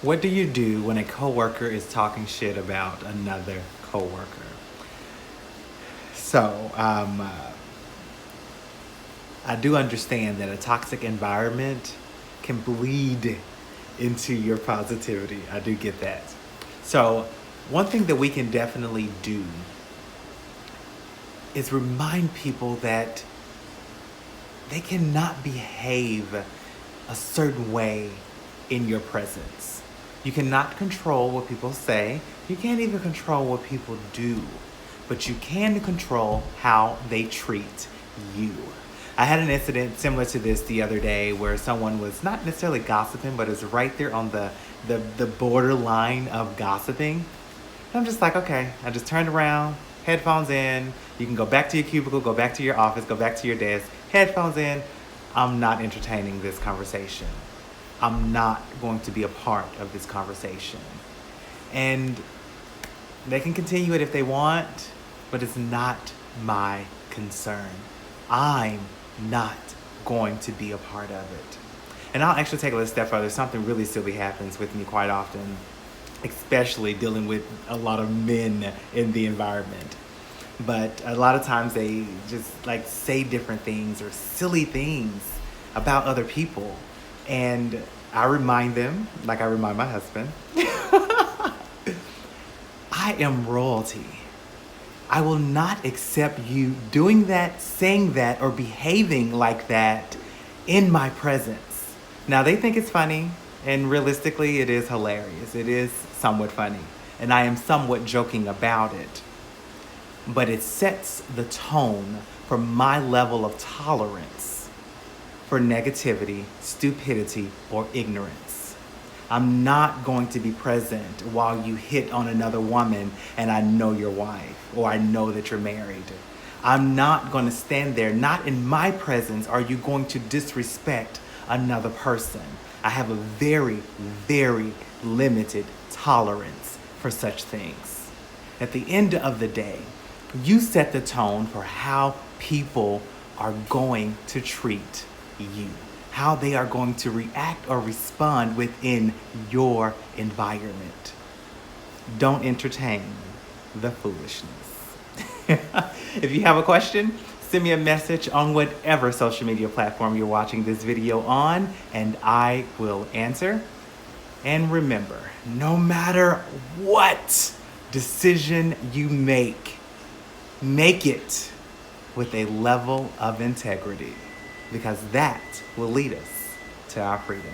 What do you do when a coworker is talking shit about another coworker? So, I do understand that a toxic environment can bleed into your positivity. I do get that. So, one thing that we can definitely do is remind people that they cannot behave a certain way in your presence. You cannot control what people say. You can't even control what people do, but you can control how they treat you. I had an incident similar to this the other day where someone was not necessarily gossiping, but is right there on the borderline of gossiping. And I'm just like, okay, I just turned around, headphones in. You can go back to your cubicle, go back to your office, go back to your desk, headphones in. I'm not entertaining this conversation. I'm not going to be a part of this conversation. And they can continue it if they want, but it's not my concern. I'm not going to be a part of it. And I'll actually take it a step further. Something really silly happens with me quite often, especially dealing with a lot of men in the environment. But a lot of times they just like say different things or silly things about other people. And I remind them, like I remind my husband, I am royalty. I will not accept you doing that, saying that, or behaving like that in my presence. Now, they think it's funny, and realistically, it is hilarious. It is somewhat funny, and I am somewhat joking about it. But it sets the tone for my level of tolerance for negativity, stupidity, or ignorance. I'm not going to be present while you hit on another woman and I know your wife or I know that you're married. I'm not going to stand there. Not in my presence are you going to disrespect another person. I have a very, very limited tolerance for such things. At the end of the day, you set the tone for how people are going to treat you, how they are going to react or respond within your environment. Don't entertain the foolishness. If you have a question, send me a message on whatever social media platform you're watching this video on, and I will answer. And remember, no matter what decision you make it with a level of integrity, because that will lead us to our freedom.